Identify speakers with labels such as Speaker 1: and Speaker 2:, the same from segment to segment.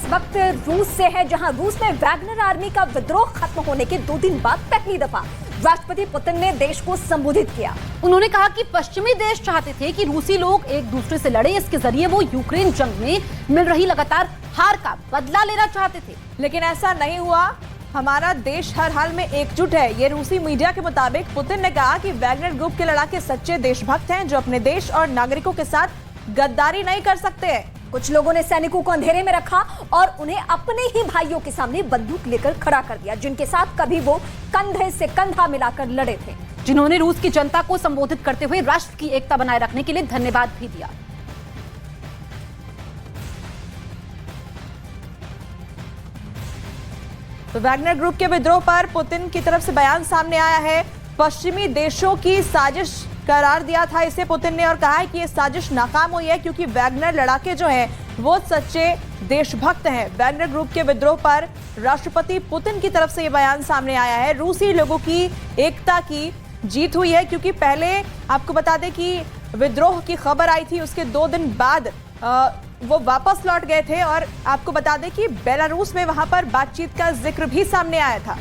Speaker 1: वक्त रूस से है, जहां रूस में वैगनर आर्मी का विद्रोह खत्म होने के 2 दिन बाद पहली दफा राष्ट्रपति पुतिन ने देश को संबोधित किया।
Speaker 2: उन्होंने कहा कि पश्चिमी देश चाहते थे कि रूसी लोग एक दूसरे से लड़े, इसके जरिए वो यूक्रेन जंग में मिल रही लगातार हार का बदला लेना चाहते थे,
Speaker 3: लेकिन ऐसा नहीं हुआ। हमारा देश हर हाल में एकजुट है। ये रूसी मीडिया के मुताबिक पुतिन ने कहा कि वैगनर ग्रुप के लड़ाके सच्चे देशभक्त हैं जो अपने देश और नागरिकों के साथ गद्दारी नहीं कर सकते।
Speaker 1: कुछ लोगों ने सैनिकों को अंधेरे में रखा और उन्हें अपने ही भाइयों के सामने बंदूक लेकर खड़ा कर दिया, जिनके साथ कभी वो कंधे से कंधा मिलाकर लड़े थे,
Speaker 2: जिन्होंने रूस की जनता को संबोधित करते हुए राष्ट्र की एकता बनाए रखने के लिए धन्यवाद भी दिया।
Speaker 3: तो वैगनर ग्रुप के विद्रोह पर पुतिन की तरफ से बयान सामने आया है। पश्चिमी देशों की साजिश करार दिया था इसे पुतिन ने, और कहा है कि ये साजिश नाकाम हुई है क्योंकि वैगनर लड़ाके जो हैं वो सच्चे देशभक्त हैं। वैगनर ग्रुप के विद्रोह पर राष्ट्रपति पुतिन की तरफ से ये बयान सामने आया है। रूसी लोगों की एकता की जीत हुई है, क्योंकि पहले आपको बता दें कि विद्रोह की खबर आई थी, उसके 2 दिन बाद वो वापस लौट गए थे। और आपको बता दें कि बेलारूस में वहां पर बातचीत का जिक्र भी सामने आया था।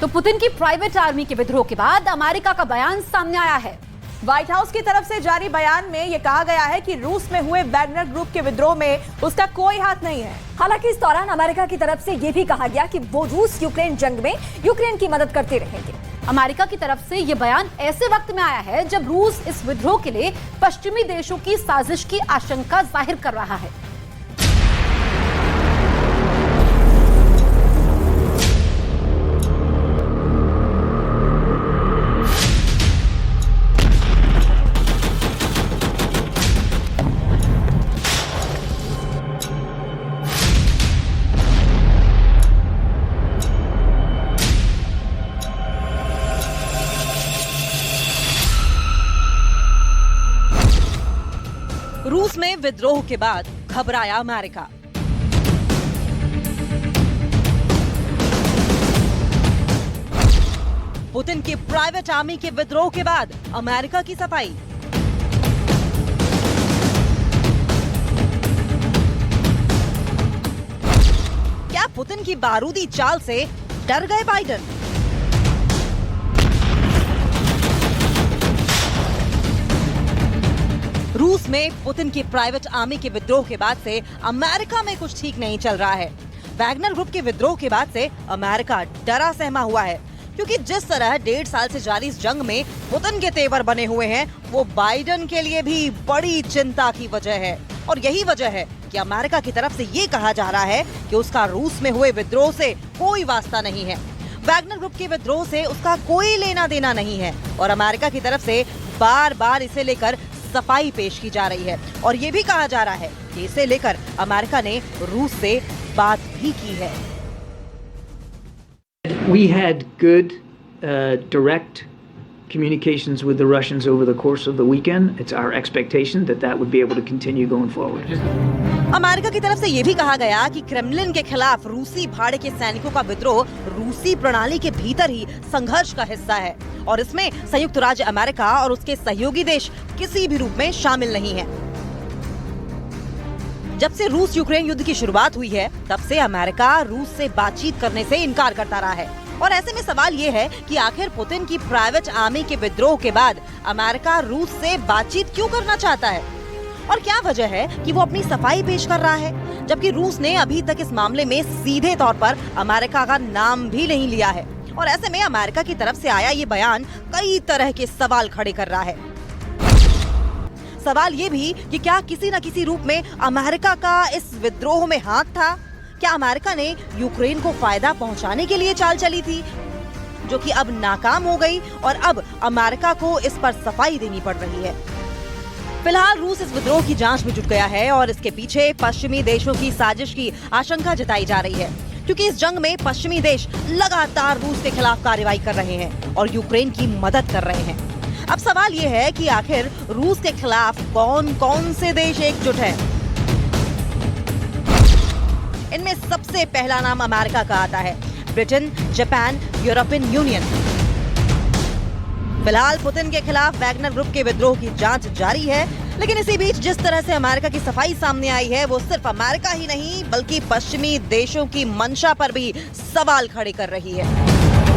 Speaker 2: तो पुतिन की प्राइवेट आर्मी के विद्रोह के बाद अमेरिका का बयान सामने आया है।
Speaker 3: व्हाइट हाउस की तरफ से जारी बयान में यह कहा गया है कि रूस में हुए वैगनर ग्रुप के विद्रोह में उसका कोई हाथ नहीं है।
Speaker 1: हालांकि इस दौरान अमेरिका की तरफ से यह भी कहा गया कि वो रूस यूक्रेन जंग में यूक्रेन की मदद करते रहेंगे।
Speaker 2: अमेरिका की तरफ से यह बयान ऐसे वक्त में आया है जब रूस इस विद्रोह के लिए पश्चिमी देशों की साजिश की आशंका जाहिर कर रहा है।
Speaker 4: रूस में विद्रोह के बाद घबराया अमेरिका। पुतिन की प्राइवेट आर्मी के विद्रोह के बाद अमेरिका की सफाई। क्या पुतिन की बारूदी चाल से डर गए बाइडेन? रूस में पुतिन की प्राइवेट आर्मी के विद्रोह के बाद से अमेरिका में कुछ ठीक नहीं चल रहा है। वैगनर ग्रुप के विद्रोह के बाद से अमेरिका डरा सहमा हुआ है, क्योंकि जिस तरह 1.5 साल से जारी इस जंग में पुतिन के तेवर बने हुए हैं, वो बाइडेन के लिए भी बड़ी चिंता की वजह है। और यही वजह है कि अमेरिका की तरफ से ये कहा जा रहा है कि उसका रूस में हुए विद्रोह से कोई वास्ता नहीं है, वैगनर ग्रुप के विद्रोह से उसका कोई लेना देना नहीं है। और अमेरिका की तरफ से बार बार इसे लेकर सफाई पेश की जा रही है, और ये भी कहा जा रहा है कि इसे लेकर अमेरिका ने रूस से बात भी की है।
Speaker 5: We had good direct communications with the Russians over the course of the weekend. It's our expectation that that would be able to continue going forward.
Speaker 4: America की तरफ से ये भी कहा गया कि क्रेमलिन के खिलाफ रूसी भाड़े के सैनिकों का विद्रोह रूसी प्रणाली के भीतर ही संघर्ष का हिस्सा है, और इसमें संयुक्त राज्य अमेरिका और उसके सहयोगी देश किसी भी रूप में शामिल नहीं है। जब से रूस यूक्रेन युद्ध की शुरुआत हुई है, तब से अमेरिका रूस से बातचीत करने से इनकार करता रहा है। और ऐसे में सवाल ये है कि आखिर पुतिन की प्राइवेट आर्मी के विद्रोह के बाद अमेरिका रूस से बातचीत क्यों करना चाहता है, और क्या वजह है कि वो अपनी सफाई पेश कर रहा है, जबकि रूस ने अभी तक इस मामले में सीधे तौर पर अमेरिका का नाम भी नहीं लिया है। और ऐसे में अमेरिका की तरफ से आया ये बयान कई तरह के सवाल खड़े कर रहा है। सवाल ये भी कि क्या किसी न किसी रूप में अमेरिका का इस विद्रोह में हाथ था? क्या अमेरिका ने यूक्रेन को फायदा पहुंचाने के लिए चाल चली थी, जो कि अब नाकाम हो गई, और अब अमेरिका को इस पर सफाई देनी पड़ रही है? फिलहाल रूस इस विद्रोह की जांच में जुट गया है, और इसके पीछे पश्चिमी देशों की साजिश की आशंका जताई जा रही है, क्योंकि इस जंग में पश्चिमी देश लगातार रूस के खिलाफ कार्रवाई कर रहे हैं और यूक्रेन की मदद कर रहे हैं। अब सवाल ये है कि आखिर रूस के खिलाफ कौन कौन से देश एकजुट हैं? इनमें सबसे पहला नाम अमेरिका का आता है, ब्रिटेन, जापान, यूरोपियन यूनियन। फिलहाल पुतिन के खिलाफ वैगनर ग्रुप के विद्रोह की जांच जारी है, लेकिन इसी बीच जिस तरह से अमेरिका की सफाई सामने आई है वो सिर्फ अमेरिका ही नहीं बल्कि पश्चिमी देशों की मंशा पर भी सवाल खड़े कर रही है।